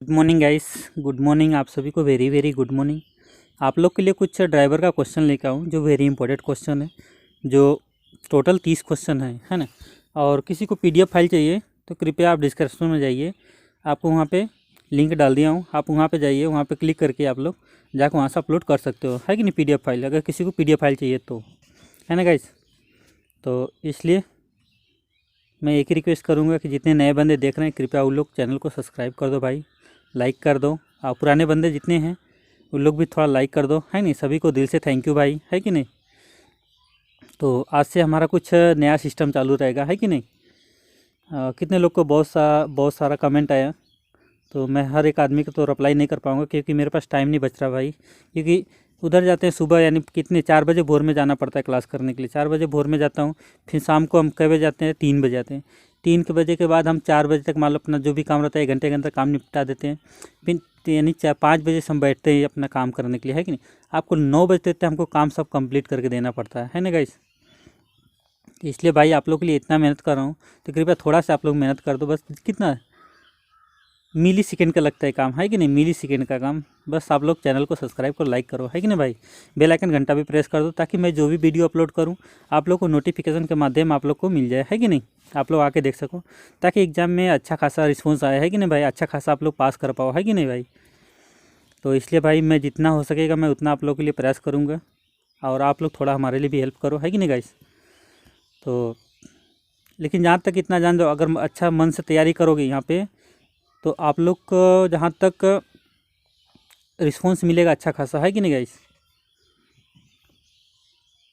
Good morning guys. Good morning आप सभी को, वेरी वेरी गुड मॉर्निंग। आप लोग के लिए कुछ ड्राइवर का क्वेश्चन लेकर आऊँ जो वेरी इंपॉर्टेंट क्वेश्चन है, जो टोटल 30 क्वेश्चन है ना। और किसी को पीडीएफ फाइल चाहिए तो कृपया आप डिस्क्रिप्शन में जाइए, आपको वहाँ पे लिंक डाल दिया हूँ, आप वहाँ पे जाइए, वहाँ पे क्लिक करके आप लोग जाकर वहाँ से अपलोड कर सकते हो, है कि नहीं, पीडीएफ फाइल, अगर किसी को पीडीएफ फाइल चाहिए तो, है ना गाइस। तो इसलिए मैं एक ही रिक्वेस्ट करूँगा कि जितने नए बंदे देख रहे हैं कृपया उन लोग चैनल को सब्सक्राइब कर दो भाई, लाइक कर दो। और पुराने बंदे जितने हैं उन लोग भी थोड़ा लाइक कर दो, है नहीं। सभी को दिल से थैंक यू भाई, है कि नहीं। तो आज से हमारा कुछ नया सिस्टम चालू रहेगा, है कि नहीं। कितने लोग को बहुत सारा कमेंट आया, तो मैं हर एक आदमी को तो रिप्लाई नहीं कर पाऊँगा क्योंकि मेरे पास टाइम नहीं बच रहा भाई। क्योंकि उधर जाते हैं सुबह, यानी कितने 4 बजे भोर में जाना पड़ता है क्लास करने के लिए। 4 बजे भोर में जाता हूँ, फिर शाम को हम कै बजे जाते हैं, 3 बजे आते हैं। 3 के बजे के बाद हम 4 बजे तक मान लो अपना जो भी काम रहता है 1 घंटे के अंदर काम निपटा देते हैं। फिर यानी 5 बजे से हम बैठते हैं अपना काम करने के लिए, है कि नहीं। आपको 9 बजे तक हमको काम सब कंप्लीट करके देना पड़ता है ना गाइस। इसलिए भाई आप लोग के लिए इतना मेहनत कर रहा हूँ, तो कृपया थोड़ा सा आप लोग मेहनत कर दो। बस कितना मिली सेकेंड का लगता है काम, है कि नहीं, मिली सेकेंड का काम। बस आप लोग चैनल को सब्सक्राइब करो, लाइक करो, है कि नहीं भाई। बेल आइकन घंटा भी प्रेस कर दो ताकि मैं जो भी वीडियो अपलोड करूं आप लोग को नोटिफिकेशन के माध्यम आप लोग को मिल जाए, है कि नहीं। आप लोग आके देख सको ताकि एग्जाम में अच्छा खासा रिस्पॉन्स आया, है कि नहीं भाई, अच्छा खासा आप लोग पास कर पाओ, है कि नहीं भाई। तो इसलिए भाई मैं जितना हो सकेगा मैं उतना आप लोग के लिए प्रयास करूँगा, और आप लोग थोड़ा हमारे लिए भी हेल्प करो, है कि नहीं गाइस। तो लेकिन जहाँ तक इतना जान दो, अगर अच्छा मन से तैयारी करोगे यहाँ पे तो आप लोग को जहाँ तक रिस्पॉन्स मिलेगा अच्छा खासा, है कि नहीं गाइस।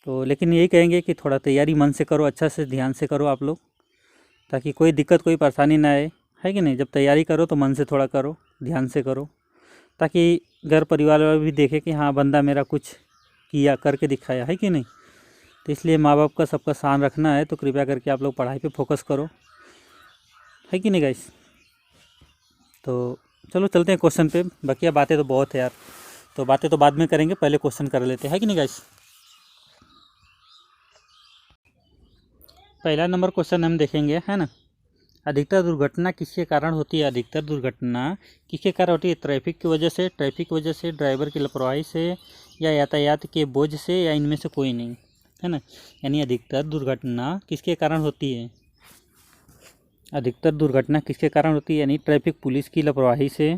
तो लेकिन यही कहेंगे कि थोड़ा तैयारी मन से करो, अच्छा से ध्यान से करो आप लोग, ताकि कोई दिक्कत कोई परेशानी ना आए, है कि नहीं। जब तैयारी करो तो मन से थोड़ा करो, ध्यान से करो, ताकि घर परिवार वाले भी देखे कि हाँ बंदा मेरा कुछ किया, करके दिखाया, है कि नहीं। तो इसलिए माँ बाप का सबका ध्यान रखना है, तो कृपया करके आप लोग पढ़ाई पे फोकस करो, है कि नहीं गाइस। तो चलो चलते हैं क्वेश्चन पे। बाकी बातें तो बहुत है यार, तो बातें तो बाद में करेंगे, पहले क्वेश्चन कर लेते हैं, है कि नहीं गाइस। पहला नंबर क्वेश्चन हम देखेंगे, है ना। अधिकतर दुर्घटना किसके कारण होती है। अधिकतर दुर्घटना किसके कारण होती है। ट्रैफिक की वजह से, ट्रैफिक की वजह से, ड्राइवर की लापरवाही से, या यातायात के बोझ से, या इनमें से कोई नहीं, है ना। यानी अधिकतर दुर्घटना किसके कारण होती है। अधिकतर दुर्घटना किसके कारण होती है, यानी ट्रैफिक पुलिस की लापरवाही से,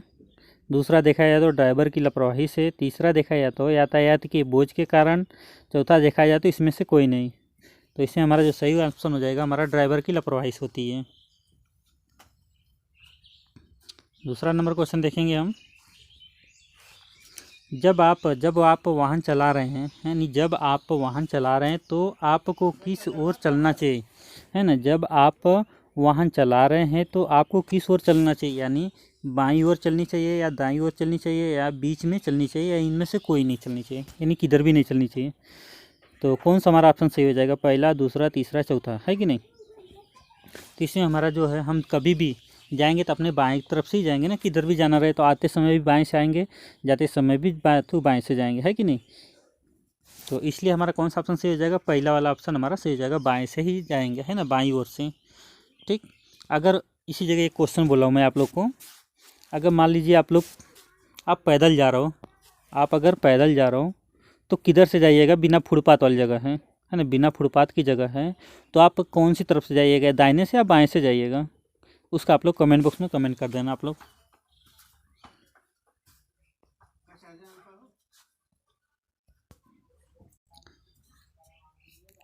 दूसरा देखा जाए तो ड्राइवर की लापरवाही से, तीसरा देखा जाए तो यातायात के बोझ के कारण, चौथा देखा जाए तो इसमें से कोई नहीं। तो इसमें हमारा जो सही ऑप्शन हो जाएगा हमारा ड्राइवर की लापरवाही से होती है। दूसरा नंबर क्वेश्चन देखेंगे हम। जब आप वाहन चला रहे हैं, यानी जब आप वाहन चला रहे हैं तो आपको किस ओर चलना चाहिए, है ना। जब आप वाहन चला रहे हैं तो आपको किस ओर चलना चाहिए, यानी बाईं ओर चलनी चाहिए, या दाईं ओर चलनी चाहिए, या बीच में चलनी चाहिए, या इनमें से कोई नहीं चलनी चाहिए, यानी किधर भी नहीं चलनी चाहिए। तो कौन सा हमारा ऑप्शन सही हो जाएगा, पहला, दूसरा, तीसरा, चौथा, है कि नहीं। तो इसमें हमारा जो है, हम कभी भी जाएंगे तो अपने बाएं तरफ से ही जाएंगे ना, किधर भी जाना रहे तो आते समय भी बाएं से आएंगे, जाते समय भी बाएं से जाएंगे, है कि नहीं। तो इसलिए हमारा कौन सा ऑप्शन सही हो जाएगा, पहला वाला ऑप्शन हमारा सही हो जाएगा, बाएं से ही जाएंगे, है ना, बाईं ओर से। ठीक। अगर इसी जगह एक क्वेश्चन बोला हूँ मैं आप लोग को, अगर मान लीजिए आप पैदल जा रहे हो, आप अगर पैदल जा रहे हो तो किधर से जाइएगा, बिना फुटपाथ वाली जगह है ना, बिना फुटपाथ की जगह है, तो आप कौन सी तरफ से जाइएगा, दाहिने से या बाएं से जाइएगा, उसका आप लोग कमेंट बॉक्स में कमेंट कर देना आप लोग।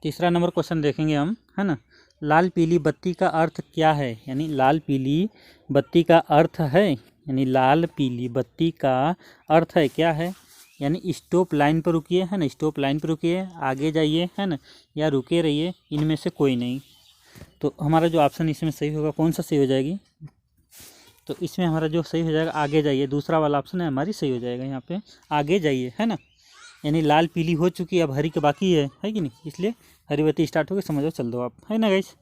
तीसरा नंबर क्वेश्चन देखेंगे हम, है ना। लाल पीली बत्ती का अर्थ क्या है, यानी लाल पीली बत्ती का अर्थ है, यानी लाल पीली बत्ती का अर्थ है क्या है, यानी स्टॉप लाइन पर रुकिए, है ना, स्टॉप लाइन पर रुकिए, आगे जाइए, है ना, या रुके रहिए, इनमें से कोई नहीं। तो हमारा जो ऑप्शन इसमें सही होगा, कौन सा सही हो जाएगी, तो इसमें हमारा जो सही हो जाएगा आगे जाइए, दूसरा वाला ऑप्शन है हमारी सही हो जाएगा यहाँ पे, आगे जाइए, है ना। यानी लाल पीली हो चुकी है, अब हरी के बाकी है कि नहीं, इसलिए हरी बत्ती स्टार्ट हो गई, समझो चल दो आप, है ना गाइस।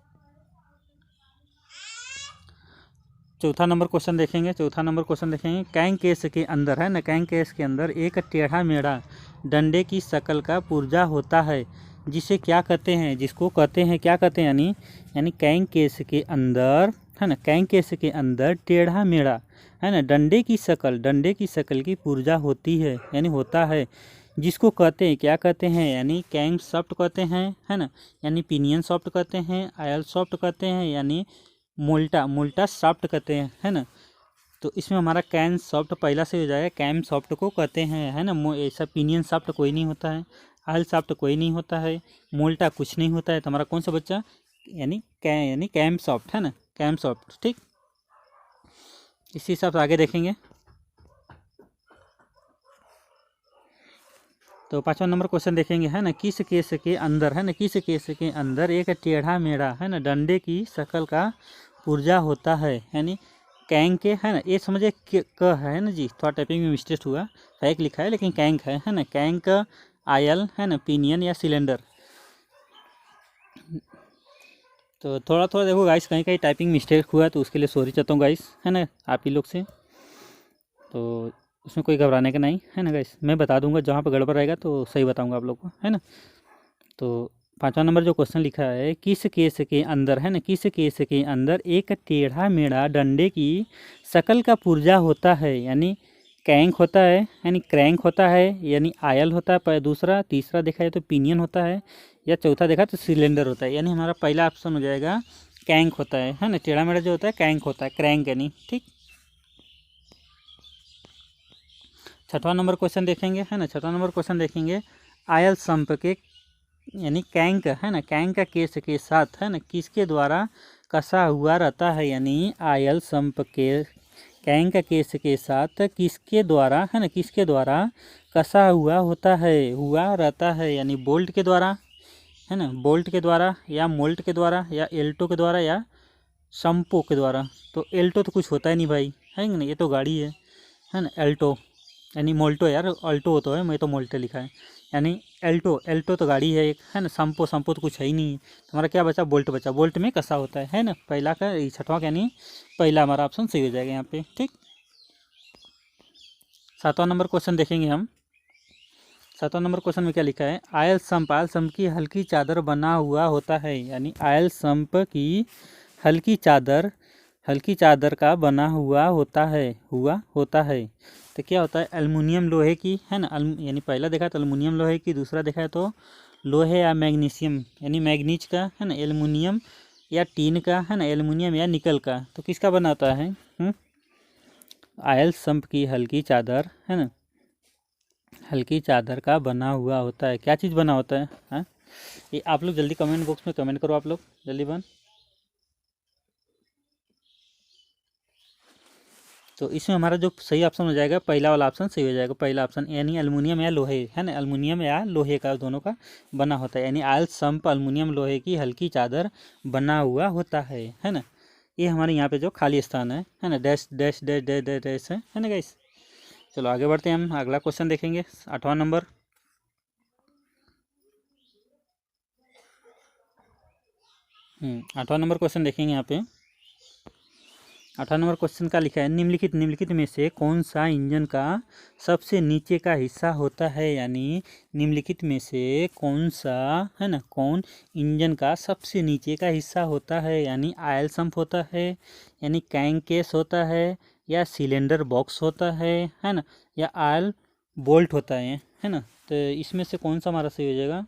चौथा नंबर क्वेश्चन देखेंगे। कैंग केस के अंदर, है ना, कैंग केस के अंदर एक टेढ़ा मेढ़ा डंडे की शक्ल का पुर्जा होता है, जिसे क्या कहते हैं, जिसको कहते हैं क्या कहते हैं, यानी कैंग केस के अंदर है ना, कैंक केस के अंदर टेढ़ा मेढ़ा, है ना, डंडे की शकल की पुर्जा होती है यानी होता है, जिसको कहते हैं, क्या कहते हैं, यानी कैंक सॉफ्ट कहते हैं, है ना, यानी पिनियन सॉफ्ट कहते हैं, आयल सॉफ्ट कहते हैं, यानी मोल्टा सॉफ्ट कहते हैं, है ना। तो इसमें हमारा कैन सॉफ्ट पहला से हो जाएगा, कैम सॉफ्ट को कहते हैं, है ना। ऐसा पिनियन सॉफ्ट कोई नहीं होता है, आयल सॉफ्ट कोई नहीं होता है, मोल्टा कुछ नहीं होता है, तो हमारा कौन सा बच्चा, यानी कैम सॉफ्ट, है ना, कैम सॉफ्ट। ठीक, इसी हिसाब से आगे देखेंगे। तो 5वां नंबर क्वेश्चन देखेंगे, है ना, किस केस के अंदर, है ना, किस केस के अंदर एक टेढ़ा मेढ़ा, है ना, डंडे की शकल का पुर्जा होता है, यानी कैंक के, है ना, ये समझे क है ना जी, थोड़ा टाइपिंग में मिस्टेक हुआ, फैक लिखा है लेकिन कैंक है ना, कैंक आयल, है ना, पिनियन या सिलेंडर। तो थोड़ा थोड़ा देखो गाइस, कहीं कहीं टाइपिंग मिस्टेक हुआ तो उसके लिए सॉरी चाहता हूँ गाइस, है ना, आप ही लोग से। तो उसमें कोई घबराने का नहीं, है ना गाइस, मैं बता दूंगा जहाँ पर गड़बड़ रहेगा तो सही बताऊंगा आप लोग को, है ना। तो 5वां नंबर जो क्वेश्चन लिखा है, किस केस के अंदर, है ना, किस केस के अंदर एक टेढ़ा मेढ़ा डंडे की शकल का पुर्जा होता है, यानी कैंक होता है, यानी क्रैंक होता है, यानी आयल होता है दूसरा, तीसरा देखा जाए तो पिनियन होता है, या चौथा देखा तो सिलेंडर होता है। यानी हमारा पहला ऑप्शन हो जाएगा कैंक होता है ना, टेढ़ा मेढ़ा जो होता है कैंक होता है, क्रैंक यानी। ठीक, 6वां नंबर क्वेश्चन देखेंगे, है ना, 6वां नंबर क्वेश्चन देखेंगे, आयल संप के, यानी कैंक, है ना, कैंक का केस के साथ, है ना, किसके द्वारा कसा हुआ रहता है, यानी आयल संप के कैंक का केस के साथ किसके द्वारा, है ना, किसके द्वारा कसा हुआ होता है, हुआ रहता है, यानी बोल्ट के द्वारा, है ना, बोल्ट के द्वारा, या मोल्ट के द्वारा, या एल्टो के द्वारा, या संपो के द्वारा। तो एल्टो तो कुछ होता ही नहीं भाई, है ना, ये तो गाड़ी है ना, एल्टो यानी मोल्टो, यार अल्टो तो है, मैं तो मोल्टे लिखा है, यानी एल्टो तो गाड़ी है एक, है ना, संपो तो कुछ है ही नहीं। तो हमारा क्या बचा, बोल्ट बचा, बोल्ट में कसा होता है ना, पहला का 6वां, यानी पहला हमारा ऑप्शन सही हो जाएगा यहाँ पे। ठीक, 7वां नंबर क्वेश्चन देखेंगे हम। 7वां नंबर क्वेश्चन में क्या लिखा है, आयल संप की हल्की चादर बना हुआ होता है, यानी आयल संप की हल्की चादर का बना हुआ होता है। तो क्या होता है, एल्युमिनियम लोहे की, है ना, यानी पहला देखा तो एल्युमिनियम लोहे की, दूसरा देखा है तो लोहे या मैग्नीशियम यानी मैग्नीज का, है ना, एल्युमिनियम या टीन का, है ना, एल्युमिनियम या निकल का। तो किसका बना होता है, आयल संप की हल्की चादर, है ना, हल्की चादर का बना हुआ होता है। क्या चीज़ बना होता है, हाँ, ये आप लोग जल्दी कमेंट बॉक्स में कमेंट करो, आप लोग जल्दी बन। तो इसमें हमारा जो सही ऑप्शन हो जाएगा, पहला वाला ऑप्शन सही हो जाएगा, पहला ऑप्शन, यानी एल्युमिनियम या लोहे, है ना, एल्युमिनियम या लोहे का दोनों का बना होता है, यानी आयल संप एल्युमिनियम लोहे की हल्की चादर बना हुआ होता है ना। ये हमारे यहाँ पे जो खाली स्थान है ना, dash dash dash dash dash dash है ना गाइस। चलो आगे बढ़ते हैं, हम अगला क्वेश्चन देखेंगे, 8वां नंबर। 8वां नंबर क्वेश्चन देखेंगे यहाँ पे। 8वां नंबर क्वेश्चन का लिखा है, निम्नलिखित में से कौन सा इंजन का सबसे नीचे का हिस्सा होता है, यानी निम्नलिखित में से कौन सा, है ना, कौन इंजन का सबसे नीचे का हिस्सा होता है, यानी आयल संप होता है, यानी कैंक केस होता है, या सिलेंडर बॉक्स होता है ना, या आयल बोल्ट होता है ना। तो इसमें से कौन सा हमारा सही हो जाएगा,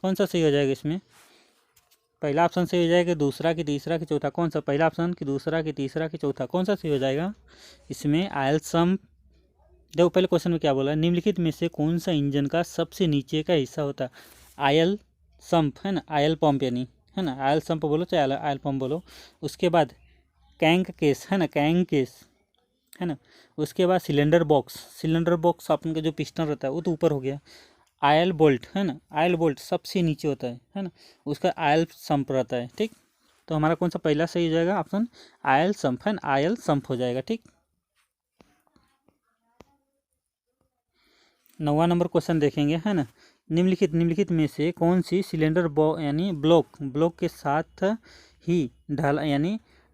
कौन सा सही हो जाएगा इसमें, पहला ऑप्शन सही हो जाएगा, दूसरा कि तीसरा कि चौथा, कौन सा, पहला ऑप्शन कि दूसरा कि तीसरा कि चौथा, कौन सा सही हो जाएगा इसमें, आयल संप। देखो पहले क्वेश्चन में क्या बोला, निम्नलिखित में से कौन सा इंजन का सबसे नीचे का हिस्सा होता है, आयल संप, है ना, आयल पंप यानी, है ना, आयल संप बोलो चाहे आयल पंप बोलो। उसके बाद कैंक केस, है ना, कैंक केस, है ना। उसके बाद सिलेंडर बॉक्स अपन का जो पिस्टन रहता है वो तो ऊपर हो गया। आयल बोल्ट, है ना, आयल बोल्ट सबसे नीचे होता है ना, उसका आयल संप रहता है। ठीक, तो हमारा कौन सा पहला सही हो जाएगा ऑप्शन, आयल संप, है ना, आयल संप हो जाएगा। ठीक, 9वां नंबर क्वेश्चन देखेंगे, है ना, निम्नलिखित में से कौन सी सिलेंडर यानी ब्लॉक के साथ ही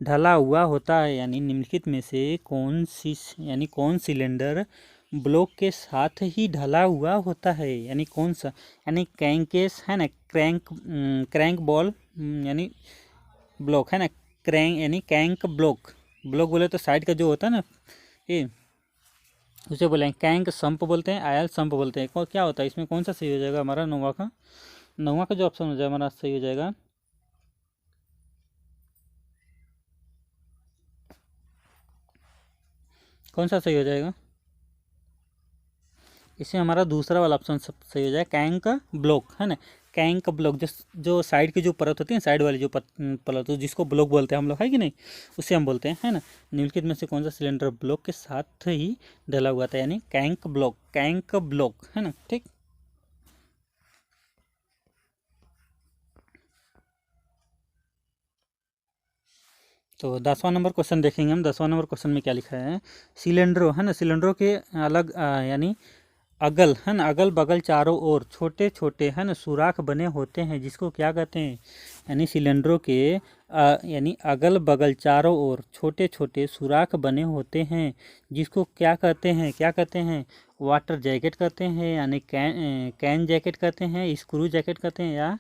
ढला हुआ होता है, यानी निम्नलिखित में से कौन सी, यानी कौन सिलेंडर ब्लॉक के साथ ही ढला हुआ होता है, यानी कौन सा, यानी क्रैंकेस है ना, क्रैंक बॉल यानी ब्लॉक है ना, क्रैंक यानी क्रैंक ब्लॉक, ब्लॉक बोले तो साइड का जो होता है ना ये, उसे बोले क्रैंक सम्प बोलते हैं, आयल सम्प बोलते हैं। क्या होता है इसमें, कौन सा सही हो जाएगा हमारा, नौवा का जो ऑप्शन हो जाएगा हमारा सही हो जाएगा, कौन सा सही हो जाएगा इसमें, हमारा दूसरा वाला ऑप्शन सब सही हो जाएगा, कैंक ब्लॉक है ना, कैंक ब्लॉक, जो साइड की जो परत होती है, साइड वाली जो परत तो जिसको ब्लॉक बोलते हैं हम लोग, है कि नहीं, उसे हम बोलते हैं, है ना। निम्नलिखित में से कौन सा सिलेंडर ब्लॉक के साथ ही डला हुआ था, यानी कैंक ब्लॉक है ना, ठीक। तो 10वां नंबर क्वेश्चन देखेंगे हम। 10वां नंबर क्वेश्चन में क्या लिखा है, सिलेंडरों है ना, सिलेंडरों के अलग यानी अगल है ना, अगल बगल चारों ओर छोटे छोटे है ना सुराख बने होते हैं, जिसको क्या कहते हैं, यानी सिलेंडरों के यानी अगल बगल चारों ओर छोटे छोटे सुराख बने होते हैं, जिसको क्या कहते हैं, वाटर जैकेट कहते हैं, यानी कैन जैकेट कहते हैं, स्क्रू जैकेट कहते हैं, या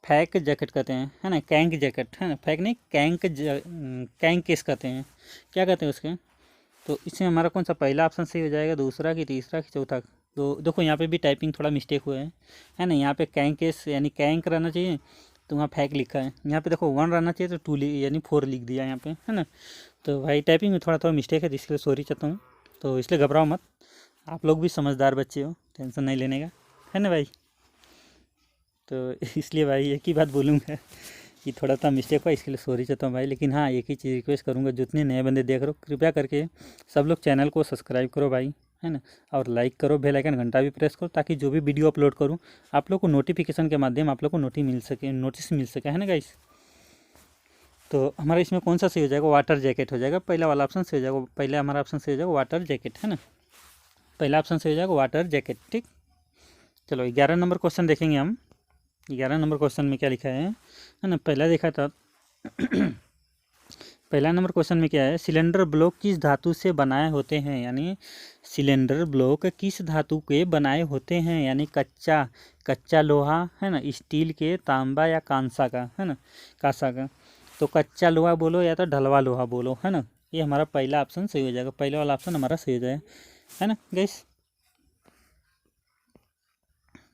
फैक जैकेट कहते हैं, है ना, कैंक जैकेट है ना, फैक नहीं, कैंक केस कहते हैं, क्या कहते हैं उसके। तो इसमें हमारा कौन सा पहला ऑप्शन सही हो जाएगा, दूसरा कि तीसरा कि चौथा। तो देखो यहाँ पे भी टाइपिंग थोड़ा मिस्टेक हुआ है ना, यहाँ पे कैंक केस यानी कैंक रहना चाहिए, तो वहाँ फैक लिखा है, यहाँ पे देखो 1 रहना चाहिए तो 2 यानी 4 लिख दिया यहाँ पे, है ना। तो भाई टाइपिंग में थोड़ा मिस्टेक है, जिसके लिए सॉरी चाहता हूँ, तो इसलिए घबराओ मत, आप लोग भी समझदार बच्चे हो, टेंशन नहीं लेने का, है ना भाई। तो इसलिए भाई एक ही बात बोलूँगा कि थोड़ा सा मिस्टेक हुआ, इसके लिए सॉरी चाहता हूँ भाई। लेकिन हाँ, एक ही चीज़ रिक्वेस्ट करूँगा, जितने नए बंदे देख रहे हो कृपया करके सब लोग चैनल को सब्सक्राइब करो भाई, है ना, और लाइक करो, बेल आइकन घंटा भी प्रेस करो, ताकि जो भी वीडियो अपलोड करूँ आप लोग को नोटिफिकेशन के माध्यम आप लोग को नोटिस मिल सके, है ना गाइस। तो हमारा इसमें कौन सा सही हो जाएगा, वाटर जैकेट हो जाएगा, पहला वाला ऑप्शन सही हो जाएगा, पहला हमारा ऑप्शन सही हो जाएगा वाटर जैकेट, है ना, पहला ऑप्शन सही हो जाएगा वाटर जैकेट, ठीक। चलो 11 नंबर क्वेश्चन देखेंगे हम। 11 नंबर क्वेश्चन में क्या लिखा है ना, पहला देखा था पहला नंबर क्वेश्चन में क्या है, सिलेंडर ब्लॉक किस धातु से बनाए होते हैं, यानी सिलेंडर ब्लॉक किस धातु के बनाए होते हैं, यानी कच्चा लोहा है ना, स्टील के, तांबा या कांसा का, है ना, कांसा का। तो कच्चा लोहा बोलो या तो ढलवा लोहा बोलो, है ना, ये हमारा पहला ऑप्शन सही हो जाएगा, पहला वाला ऑप्शन हमारा सही हो जाएगा, है ना गाइस।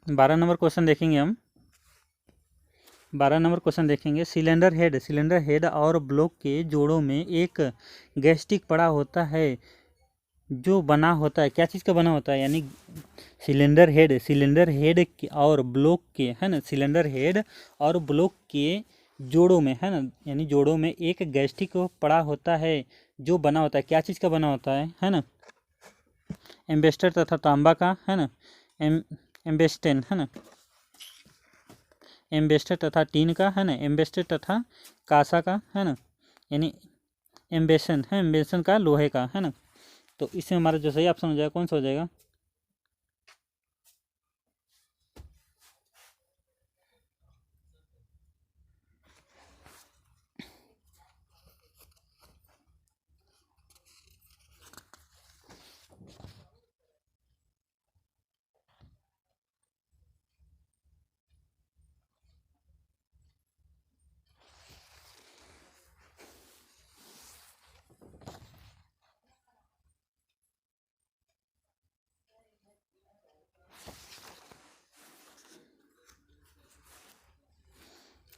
12 नंबर क्वेश्चन देखेंगे हम। 12 नंबर क्वेश्चन देखेंगे, सिलेंडर हेड और ब्लॉक के जोड़ों में एक गैस्टिक पड़ा होता है, जो बना होता है, क्या चीज़ का बना होता है, यानी सिलेंडर हेड और ब्लॉक के, है ना, सिलेंडर हेड और ब्लॉक के जोड़ों में, है ना, यानी जोड़ों में एक गैस्टिक पड़ा होता है, जो बना होता है, क्या चीज़ का बना होता है ना, एम्बेस्टर तथा तांबा का, है ना, एम्बेस्टेन, है ना, एम्बेस्टर तथा टीन का, है ना, एम्बेस्टर तथा कांसा का, है ना, यानी एम्बेसन का लोहे का, है ना। तो इसमें हमारा जो सही ऑप्शन हो जाएगा, कौन सा हो जाएगा,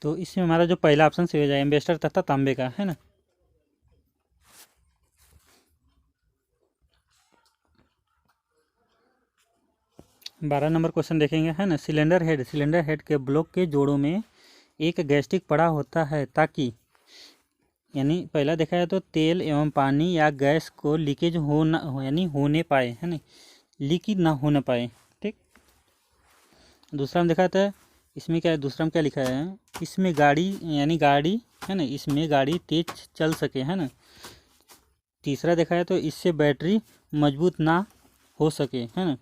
तो इसमें हमारा जो पहला ऑप्शन सही हो जाएगा, एम्बेस्टर तथा तांबे का, है ना। बारह नंबर क्वेश्चन देखेंगे, है ना, सिलेंडर हेड के ब्लॉक के जोड़ों में एक गैस्टिक पड़ा होता है, ताकि, यानी पहला देखा जाए तो तेल एवं पानी या गैस को लीकेज हो ना हो, यानी होने पाए, है ना, लीकेज ना होने पाए, ठीक। दूसरा में देखा था, इसमें क्या है, दूसरा में क्या लिखा है, इसमें गाड़ी यानी गाड़ी, है ना, इसमें गाड़ी तेज चल सके, है ना। तीसरा देखा है तो इससे बैटरी मजबूत ना हो सके, है ना,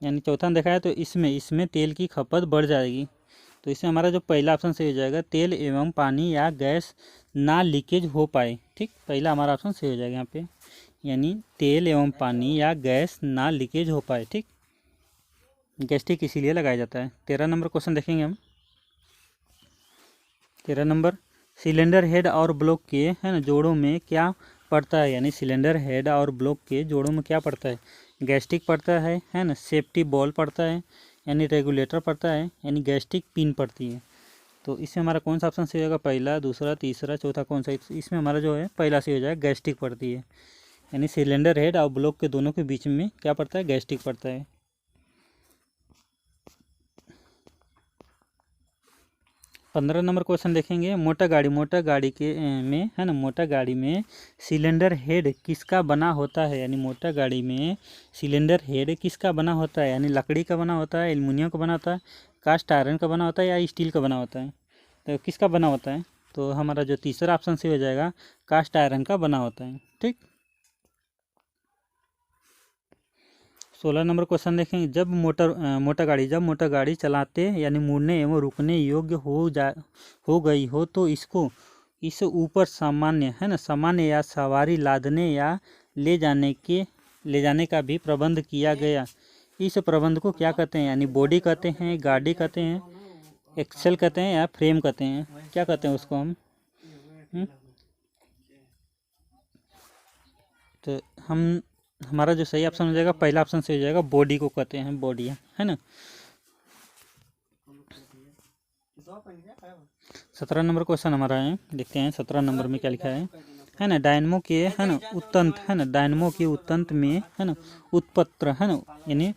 यानी चौथा में देखा है तो इसमें तेल की खपत बढ़ जाएगी। तो इसमें हमारा जो पहला ऑप्शन सही हो जाएगा, तेल एवं पानी या गैस ना लीकेज हो पाए, ठीक, पहला हमारा ऑप्शन सही हो जाएगा यहाँ पे। यानी तेल एवं पानी या गैस ना लीकेज हो पाए। ठीक, गैस्ट्रिक इसीलिए लगाया जाता है। 13 नंबर क्वेश्चन देखेंगे हम। 13 नंबर, सिलेंडर हेड और ब्लॉक के है ना जोड़ों में क्या पड़ता है, यानी सिलेंडर हेड और ब्लॉक के जोड़ों में क्या पड़ता है। गैस्ट्रिक पड़ता है ना, सेफ्टी बॉल पड़ता है, यानी रेगुलेटर पड़ता है, यानी गैस्ट्रिक पिन पड़ती है। तो इसमें हमारा कौन सा ऑप्शन सही होगा, पहला, दूसरा, तीसरा, चौथा, कौन सा। इसमें हमारा जो है पहला सही हो जाएगा, गैस्ट्रिक पड़ती है। यानी सिलेंडर हेड और ब्लॉक के दोनों के बीच में क्या पड़ता है, गैस्ट्रिक पड़ता है। 15 नंबर क्वेश्चन देखेंगे। मोटर गाड़ी के में है ना, मोटर गाड़ी में सिलेंडर हेड किसका बना होता है, यानी मोटर गाड़ी में सिलेंडर हेड किसका बना होता है, यानी लकड़ी का बना होता है, एल्युमिनियम का बना होता है, कास्ट आयरन का बना होता है, या स्टील का बना होता है। तो किसका बना होता है, तो हमारा जो तीसरा ऑप्शन से हो जाएगा, कास्ट आयरन का बना होता है। ठीक, 16 नंबर क्वेश्चन देखेंगे। जब मोटर गाड़ी चलाते यानी मुड़ने एवं रुकने योग्य हो गई हो तो इस ऊपर सामान्य है ना, सामान्य या सवारी लादने या ले जाने का भी प्रबंध किया गया। इस प्रबंध को क्या कहते हैं, यानी बॉडी कहते हैं, गाड़ी कहते हैं, एक्सेल कहते हैं, या फ्रेम कहते हैं, क्या कहते हैं उसको हम। तो हमारा जो सही ऑप्शन हो जाएगा, पहला ऑप्शन सही हो जाएगा, बॉडी को कहते हैं, बॉडी है ना। 17 नंबर क्वेश्चन हमारा है, देखते हैं 17 नंबर में क्या लिखा है ना। डायनमो के है ना उत्तंत है ना, डायनमो के उत्तंत में है ना उत्पत्र है ना, यानी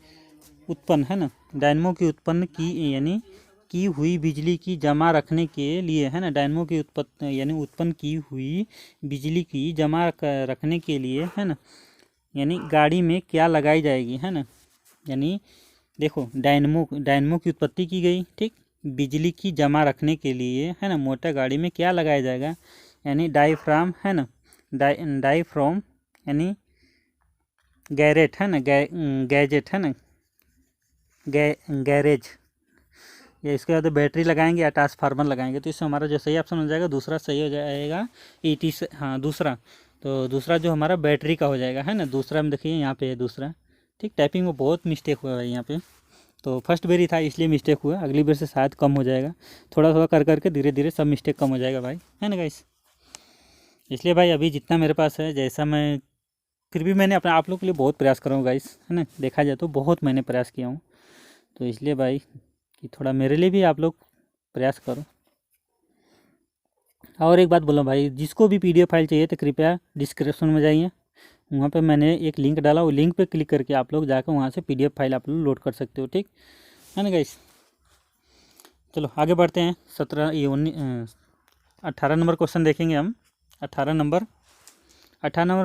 उत्पन्न है ना, डायनमो की उत्पन्न की यानी की हुई बिजली की जमा रखने के लिए है ना, डायनमो की यानी उत्पन्न की हुई बिजली की जमा रखने के लिए है ना, यानी गाड़ी में क्या लगाई जाएगी है ना। यानी देखो, डायनमो की उत्पत्ति की गई, ठीक, बिजली की जमा रखने के लिए है ना, मोटर गाड़ी में क्या लगाया जाएगा, यानी डायफ्राम है ना, डायफ्राम यानी गैरेट है ना, गैजेट है ना, गैरेज, या इसके बाद बैटरी लगाएंगे या ट्रांसफार्मर लगाएंगे। तो इसमें हमारा जो सही ऑप्शन हो जाएगा, दूसरा सही हो जाएगा। हाँ दूसरा, तो दूसरा जो हमारा बैटरी का हो जाएगा है ना। दूसरा में देखिए यहाँ पे है दूसरा। ठीक, टाइपिंग में बहुत मिस्टेक हुआ है यहाँ पे, तो फर्स्ट बेर ही था इसलिए मिस्टेक हुआ, अगली बार से शायद कम हो जाएगा। थोड़ा थोड़ा कर करके धीरे धीरे सब मिस्टेक कम हो जाएगा भाई, है ना गाइस। इसलिए भाई अभी जितना मेरे पास है, जैसा मैं फिर भी मैंने अपने आप लोग के लिए बहुत प्रयास कर रहा हूँ गाइस, है ना। देखा जाए तो बहुत मैंने प्रयास किया हूँ, तो इसलिए भाई कि थोड़ा मेरे लिए भी आप लोग प्रयास करो। और एक बात बोलो भाई, जिसको भी PDF फाइल चाहिए तो कृपया डिस्क्रिप्शन में जाइए, वहाँ पे मैंने एक लिंक डाला, वो लिंक पे क्लिक करके आप लोग जाकर वहाँ से PDF फाइल आप लोग लोड कर सकते हो। ठीक है ना गाइस। चलो आगे बढ़ते हैं। 18 नंबर क्वेश्चन देखेंगे हम। 18 नंबर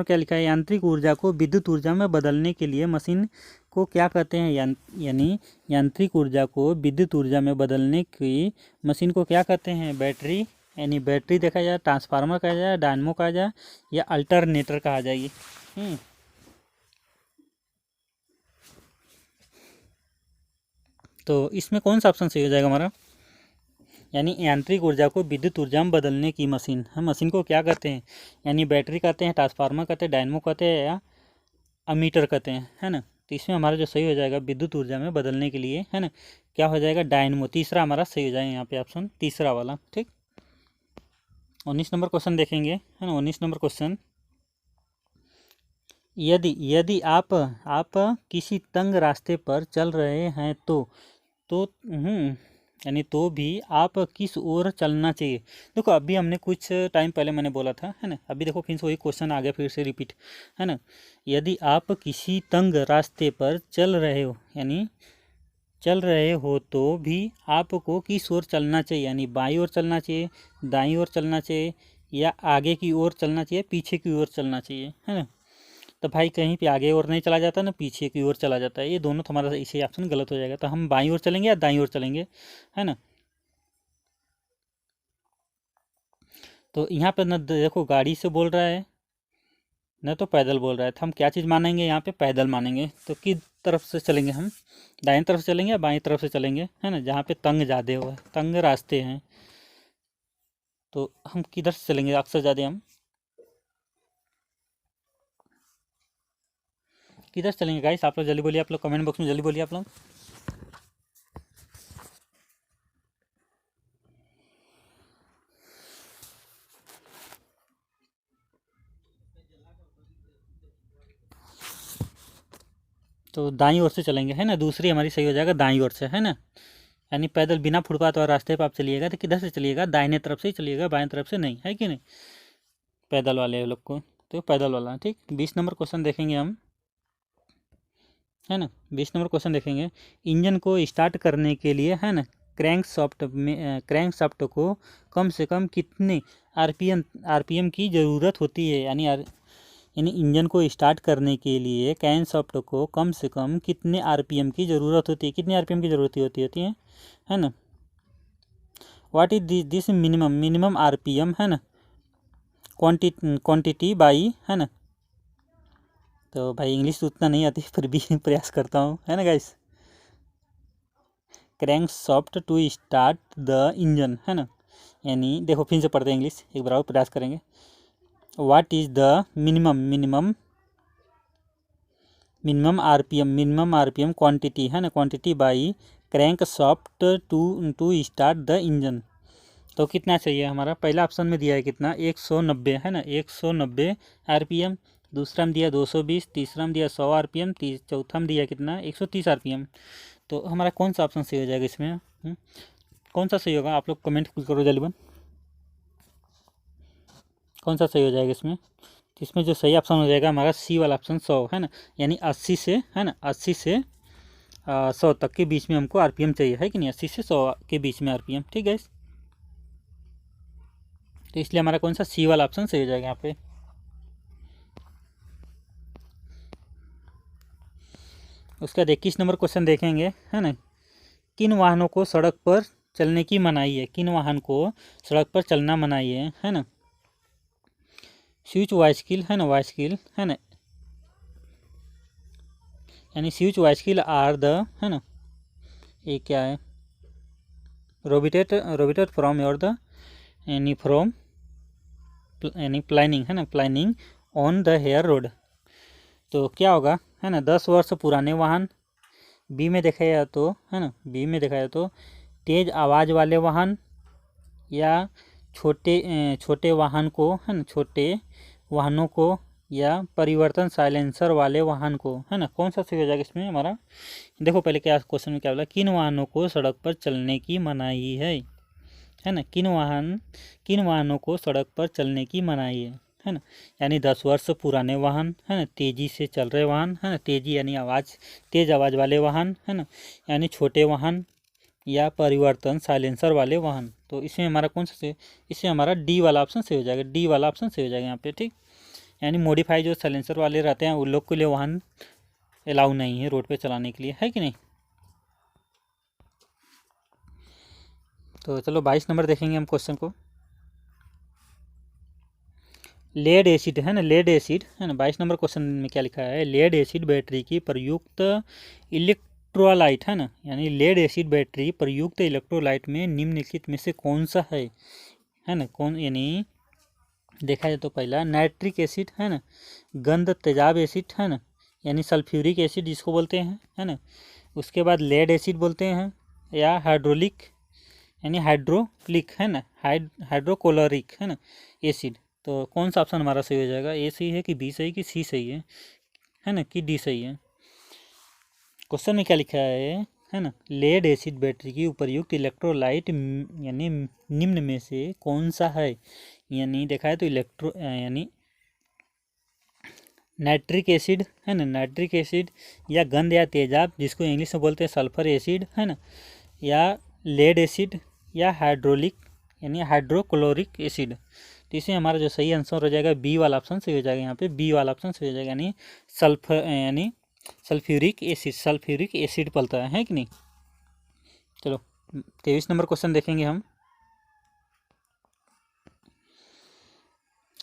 क्या लिखा है, यांत्रिक ऊर्जा को विद्युत ऊर्जा में बदलने के लिए मशीन को क्या कहते हैं, यानी यांत्रिक ऊर्जा को विद्युत ऊर्जा में बदलने की मशीन को क्या कहते हैं, बैटरी, यानी बैटरी देखा जाए, ट्रांसफार्मर कहा जाए, डायनमो कहा जाए, या अल्टरनेटर कहा जाएगी। तो इसमें कौन सा ऑप्शन सही हो जाएगा हमारा, यानी यांत्रिक ऊर्जा को विद्युत ऊर्जा में बदलने की मशीन, हम मशीन को क्या कहते हैं, यानी बैटरी कहते हैं, ट्रांसफार्मर कहते हैं, डायनमो कहते हैं, या अमीटर कहते हैं, है ना। तो इसमें हमारा जो सही हो जाएगा, विद्युत ऊर्जा में बदलने के लिए है ना, क्या हो जाएगा, डायनमो। तीसरा हमारा सही हो जाएगा यहाँ पे ऑप्शन, तीसरा वाला। ठीक, 19 नंबर क्वेश्चन देखेंगे, है ना। 19 नंबर क्वेश्चन, यदि आप किसी तंग रास्ते पर चल रहे हैं तो यानी तो भी आप किस ओर चलना चाहिए। देखो अभी हमने कुछ टाइम पहले मैंने बोला था, है ना। अभी देखो फिर से वही क्वेश्चन आ गया, फिर से रिपीट, है ना। यदि आप किसी तंग रास्ते पर चल रहे हो, यानी चल रहे हो तो भी आपको किस ओर चलना चाहिए, यानी बाईं ओर चलना चाहिए, दाईं ओर चलना चाहिए, या आगे की ओर चलना चाहिए, पीछे की ओर चलना चाहिए, है ना। तो भाई कहीं पे आगे और नहीं चला जाता ना, पीछे की ओर चला जाता है, ये दोनों तो हमारा इसे ऑप्शन गलत हो जाएगा। तो हम बाईं ओर चलेंगे या दाईं ओर चलेंगे, है ना। तो यहाँ पे न देखो गाड़ी से बोल रहा है न तो पैदल बोल रहा है, तो हम क्या चीज़ मानेंगे यहाँ पे, पैदल मानेंगे। तो किस तरफ से चलेंगे हम, दाएं तरफ से चलेंगे या बाईं तरफ से चलेंगे, है ना, जहाँ पे तंग ज़्यादा हुआ है, तंग रास्ते हैं। तो हम किधर से चलेंगे अक्सर ज़्यादा हम, किधर से चलेंगे गाइस? आप लोग जल्दी बोलिए, आप लोग कमेंट बॉक्स में जल्दी बोलिए आप लोग। तो दाईं ओर से चलेंगे, है ना, दूसरी हमारी सही हो जाएगा दाईं ओर से, है ना। यानी पैदल बिना फुटपाथ और रास्ते पर आप चलिएगा तो किधर से चलिएगा? दाहिने तरफ से ही चलिएगा, बाएं तरफ से नहीं, है कि नहीं, पैदल वाले लोग को। तो पैदल वाला, ठीक। 20 नंबर क्वेश्चन देखेंगे हम, है ना। 20 नंबर क्वेश्चन देखेंगे। इंजन को स्टार्ट करने के लिए, है ना, क्रैंक शाफ्ट को कम से कम कितने आरपीएम की ज़रूरत होती है? यानी इंजन को स्टार्ट करने के लिए क्रैंक शाफ्ट को कम से कम कितने आरपीएम की ज़रूरत होती है? कितने आरपीएम की ज़रूरत होती है ना। What is this minimum RPM, है ना, क्वांटिटी बाई, है ना। तो भाई इंग्लिश तो उतना नहीं आती, फिर भी प्रयास करता हूँ, है ना guys. Crankshaft to start the engine, है ना। यानी देखो फिर से पढ़ते हैं इंग्लिश, एक बार और प्रयास करेंगे। What is the minimum RPM quantity, है ना, quantity by crankshaft to start the engine. तो कितना चाहिए हमारा? पहला ऑप्शन में दिया है कितना? 190, है ना, 190 आरपीएम। दूसरा में दिया 220, तीसरा में दिया 100 आरपीएम, चौथा में दिया कितना? 130 आरपीएम। तो हमारा कौन सा ऑप्शन सही हो जाएगा इसमें? कौन सा सही होगा? आप लोग कमेंट करो जल्दी बन, कौन सा सही हो जाएगा इसमें? तो इसमें जो सही ऑप्शन हो जाएगा हमारा सी वाला ऑप्शन, 100, है ना। यानी 80 से, है ना, 80 से 100 तक के बीच में हमको आरपीएम चाहिए, है कि नहीं, 80 से 100 के बीच में आरपीएम, ठीक है। तो इसलिए हमारा कौन सा सी वाला ऑप्शन सही हो जाएगा यहाँ पे। उसका 21 नंबर क्वेश्चन देखेंगे, है ना। किन वाहनों को सड़क पर चलने की मनाही है? किन वाहन को सड़क पर चलना मनाही है ना। स्विच बाइसिकल, है ना, बाइसिकल, है ना, यानी स्विच बाइसिकल आर द, है ना, ये क्या है, रोबिटेड फ्रॉम योर द, यानी फ्रॉम, यानी प्लानिंग, है ना, planning on the hair road. तो क्या होगा, है ना, 10 वर्ष पुराने वाहन। बी में देखा जाए तो, है ना, बी में देखा जाए तो तेज़ आवाज़ वाले वाहन, या छोटे वाहन को, है ना, छोटे वाहनों को, या परिवर्तन साइलेंसर वाले वाहन को, है ना। कौन सा सही हो जाएगा इसमें हमारा? देखो पहले क्या क्वेश्चन में क्या बोला, किन वाहनों को सड़क पर चलने की मनाही है ना। किन वाहनों को सड़क पर चलने की मनाही है ना। यानी 10 वर्ष पुराने वाहन, है ना, तेज़ी से चल रहे वाहन, है ना, तेज़ी यानी तेज़ आवाज़ वाले वाहन, है ना, यानी छोटे वाहन, या परिवर्तन साइलेंसर वाले वाहन। तो इसमें हमारा कौन सा से, इसमें हमारा डी वाला ऑप्शन सही हो जाएगा, डी वाला ऑप्शन सही हो जाएगा यहाँ पे, ठीक। यानी मॉडिफाई जो साइलेंसर वाले रहते हैं उन लोग के लिए वाहन अलाउ नहीं है रोड पे चलाने के लिए, है कि नहीं। तो चलो 22 नंबर देखेंगे हम क्वेश्चन को। लेड एसिड, है ना, लेड एसिड, है ना, 22 नंबर क्वेश्चन में क्या लिखा है, लेड एसिड बैटरी की प्रयुक्त इलेक्ट्रोलाइट, है ना, यानी लेड एसिड बैटरी प्रयुक्त इलेक्ट्रोलाइट में निम्नलिखित में से कौन सा है ना, कौन, यानी देखा जाए तो पहला नाइट्रिक एसिड, है ना, गंध तेजाब एसिड, है ना, यानी सल्फ्यूरिक एसिड जिसको बोलते हैं, है ना। उसके बाद लेड एसिड बोलते हैं, या हाइड्रोलिक, यानी हाइड्रोलिक, है ना, हाइड्रोक्लोरिक, है ना, एसिड। तो कौन सा ऑप्शन हमारा सही हो जाएगा? ए सही है कि बी सही कि सी सही है ना, कि डी सही है? क्वेश्चन में क्या लिखा है ना, लेड एसिड बैटरी की उपयुक्त इलेक्ट्रोलाइट यानी निम्न में से कौन सा है? यानी देखा है तो यानी नाइट्रिक एसिड, है ना, नाइट्रिक एसिड, या गंध या तेजाब जिसको इंग्लिश में बोलते हैं सल्फर एसिड, है ना, या लेड एसिड, या हाइड्रोलिक यानी हाइड्रोक्लोरिक एसिड। तो इसमें हमारा जो सही आंसर हो जाएगा बी वाला ऑप्शन सही हो जाएगा, यहाँ पे बी वाला ऑप्शन सही हो जाएगा, यानी सल्फ्यूरिक एसिड पलता है कि नहीं। चलो 23 नंबर क्वेश्चन देखेंगे हम।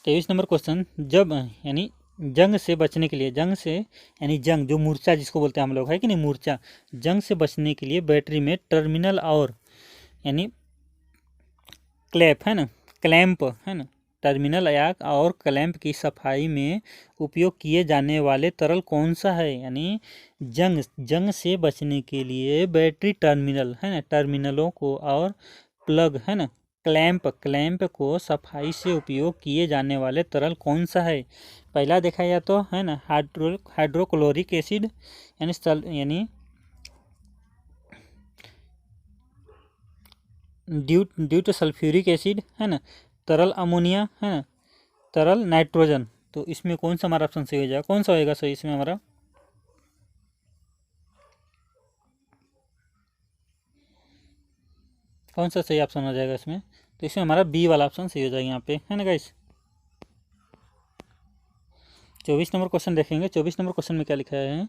23 नंबर क्वेश्चन, जब यानी जंग से बचने के लिए, जंग जो मूर्छा जिसको बोलते हैं हम लोग, है कि नहीं, मूर्छा, जंग से बचने के लिए बैटरी में टर्मिनल और यानी क्लैंप, है ना, टर्मिनल या और क्लैंप की सफाई में उपयोग किए जाने वाले तरल कौन सा है? यानी जंग से बचने के लिए बैटरी टर्मिनल है ना, टर्मिनलों को और प्लग है ना, क्लैंप को सफाई से उपयोग किए जाने वाले तरल कौन सा है? पहला देखा जाए तो है ना हाइड्रोक्लोरिक एसिड यानी ड्यू टू सल्फ्यूरिक एसिड है ना, तरल अमोनिया है ना, तरल नाइट्रोजन। तो इसमें कौन सा हमारा ऑप्शन सही हो जाएगा? कौन सा होएगा सही इसमें हमारा? कौन सा सही ऑप्शन हो जाएगा इसमें? तो इसमें हमारा बी वाला ऑप्शन सही हो जाएगा यहाँ पे, है ना गाइस। 24 नंबर क्वेश्चन देखेंगे। 24 नंबर क्वेश्चन में क्या लिखा है?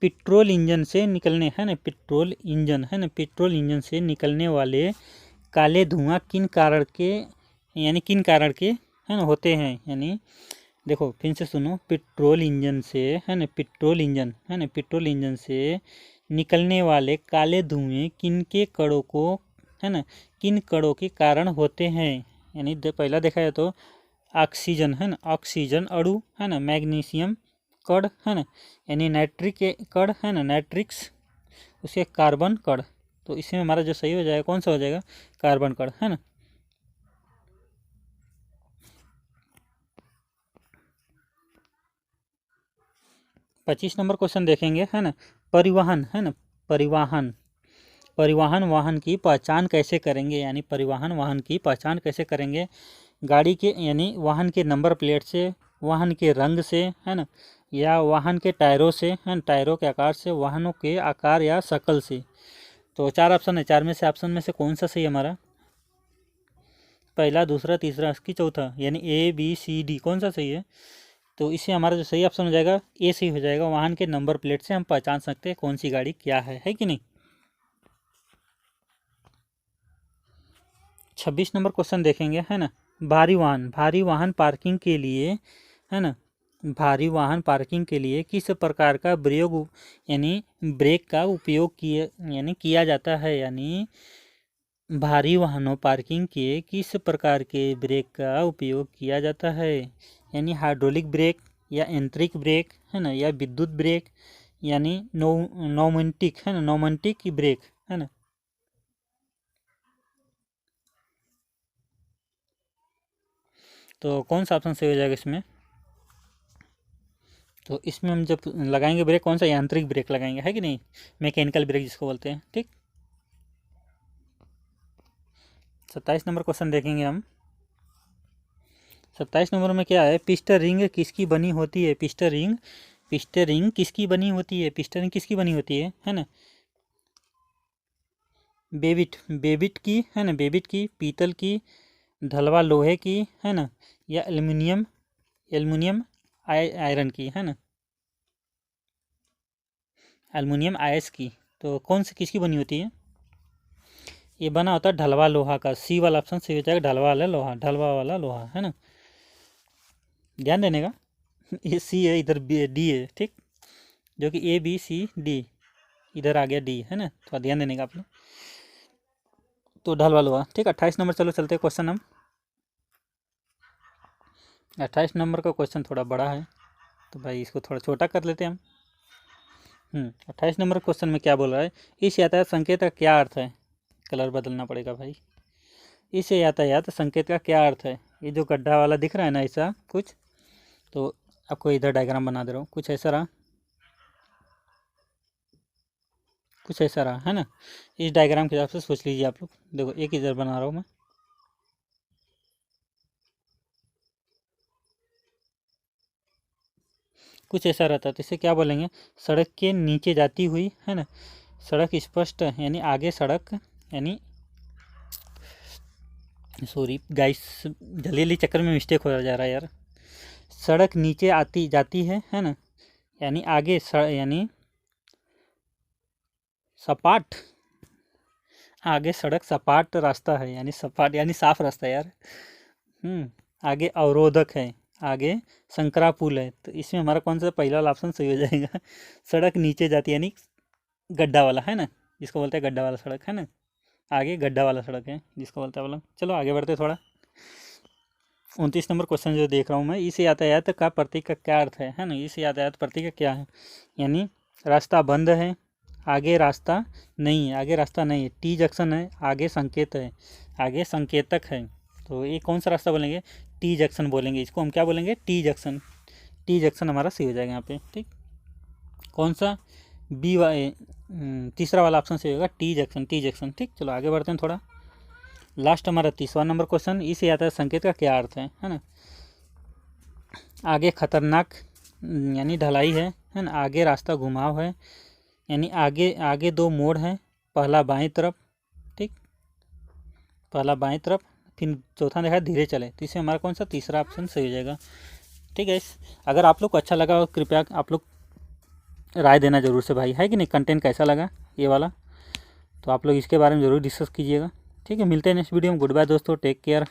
पेट्रोल इंजन से निकलने है ना, पेट्रोल इंजन से निकलने वाले काले धुआं किन कारण के है ना होते हैं? यानी देखो फिर से सुनो, पेट्रोल इंजन से निकलने वाले काले धुएं किन कणों के कारण होते हैं? यानी पहला देखा जाए तो ऑक्सीजन है ना, ऑक्सीजन अणु है ना, मैग्नीशियम कण है ना, यानी नाइट्रिक कण है ना, नाइट्रिक्स, उसके कार्बन कण। तो इसमें हमारा जो सही हो जाएगा कौन सा हो जाएगा? कार्बन कण है ना। 25 नंबर क्वेश्चन देखेंगे है ना, परिवहन है ना, परिवहन वाहन की पहचान कैसे करेंगे? यानी परिवहन वाहन की पहचान कैसे करेंगे? गाड़ी के यानी वाहन के नंबर प्लेट से, वाहन के रंग से है ना, या वाहन के टायरों से है ना, टायरों के आकार से, वाहनों के आकार या शक्ल से। तो 4 ऑप्शन है, 4 में से ऑप्शन में से कौन सा सही है हमारा? पहला, दूसरा, तीसरा, इसकी चौथा, यानी ABCD कौन सा सही है? तो इससे हमारा जो सही ऑप्शन हो जाएगा ए सही हो जाएगा। वाहन के नंबर प्लेट से हम पहचान सकते हैं कौन सी गाड़ी क्या है कि नहीं। 26 नंबर क्वेश्चन देखेंगे है ना, भारी वाहन पार्किंग के लिए है ना, भारी वाहन पार्किंग के लिए किस प्रकार का यानी ब्रेक का उपयोग किया जाता है? यानी भारी वाहनों पार्किंग के किस प्रकार के ब्रेक का उपयोग किया जाता है? यानी हाइड्रोलिक ब्रेक या यांत्रिक ब्रेक है ना, या विद्युत ब्रेक, यानी नौमंटिक है ना, नौमंटिक की ब्रेक है ना। तो कौन सा ऑप्शन सही हो जाएगा इसमें? तो इसमें हम जब लगाएंगे ब्रेक, कौन सा यांत्रिक ब्रेक लगाएंगे, है कि नहीं, मैकेनिकल ब्रेक जिसको बोलते हैं। ठीक, 27 नंबर क्वेश्चन देखेंगे हम। 27 नंबर में क्या है? पिस्टन रिंग किसकी बनी होती है? पिस्टन रिंग किसकी बनी होती है? पिस्टन रिंग किसकी बनी होती है ना? बेबिट की है ना, बेबिट की, पीतल की, ढलवा लोहे की है ना, या एल्युमिनियम आयरन की है ना, एल्युमिनियम आयस की। तो कौन सी किसकी बनी होती है? ये बना होता है ढलवा लोहा का। सी वाला ऑप्शन सही हो जाएगा, ढलवा वाला लोहा है ना। ध्यान देने का, ये सी है, इधर डी है। ठीक, जो कि ABCD, इधर आ गया डी है ना, थोड़ा ध्यान देने का आप लोग। तो ढलवा लोहा। ठीक, 28 नंबर चलो चलते हैं क्वेश्चन हम। 28 नंबर का क्वेश्चन थोड़ा बड़ा है, तो भाई इसको थोड़ा छोटा कर लेते हैं हम। 28 नंबर क्वेश्चन में क्या बोल रहा है? इस यातायात संकेत का क्या अर्थ है? कलर बदलना पड़ेगा भाई। इस यातायात संकेत का क्या अर्थ है? ये जो गड्ढा वाला दिख रहा है ना, ऐसा कुछ, तो आपको इधर डायग्राम बना दे रहा हूँ, कुछ ऐसा रहा, है ना। इस डायग्राम के हिसाब से सोच लीजिए आप लोग। देखो एक इधर बना रहा हूँ मैं, कुछ ऐसा रहता है। तो इसे क्या बोलेंगे? सड़क के नीचे जाती हुई है ना, सड़क स्पष्ट यानी आगे सड़क, यानी सॉरी गाइस, जल्दी चक्कर में मिस्टेक हो जा रहा है यार। सड़क नीचे आती जाती है ना, यानी आगे यानी सपाट, आगे सड़क सपाट रास्ता है, यानी सपाट यानी साफ रास्ता है यार। आगे अवरोधक है, आगे संकरा पुल है। तो इसमें हमारा कौन सा पहला वाला ऑप्शन सही हो जाएगा? सड़क नीचे जाती है यानी गड्ढा वाला है ना, जिसको बोलते हैं गड्ढा वाला सड़क है ना, आगे गड्ढा वाला सड़क है जिसको बोलते हैं वाला। चलो आगे बढ़ते थोड़ा। 29 नंबर क्वेश्चन जो देख रहा हूँ मैं, इस यातायात का प्रतीक का क्या अर्थ है ना। इस यातायात प्रतीक का क्या है, यानी रास्ता बंद है, आगे रास्ता नहीं है, आगे रास्ता नहीं है, टी जंक्शन है, आगे संकेत है, आगे संकेतक है। तो ये कौन सा रास्ता बोलेंगे, टी जंक्शन बोलेंगे, इसको हम क्या बोलेंगे, टी जंक्शन। टी जंक्शन हमारा सही हो जाएगा यहाँ पे। ठीक, कौन सा, बी तीसरा वाला ऑप्शन सही होगा, टी जंक्शन, टी जंक्शन। ठीक, चलो आगे बढ़ते हैं थोड़ा। लास्ट हमारा 30वां नंबर क्वेश्चन, इस यातायात संकेत का क्या अर्थ है ना। आगे खतरनाक यानी ढलाई है ना। आगे रास्ता घुमाव है, यानी आगे आगे दो मोड़ हैं, पहला बाईं तरफ, ठीक, पहला बाईं तरफ, फिर चौथा देखा धीरे चले, तो इसमें हमारा कौन सा, तीसरा ऑप्शन सही हो जाएगा। ठीक है, अगर आप लोग को अच्छा लगा कृपया आप लोग राय देना जरूर से भाई, है कि नहीं, कंटेंट कैसा लगा ये वाला, तो आप लोग इसके बारे में ज़रूर डिस्कस कीजिएगा। ठीक है, मिलते हैं नेक्स्ट वीडियो में। गुड बाय दोस्तों, टेक केयर।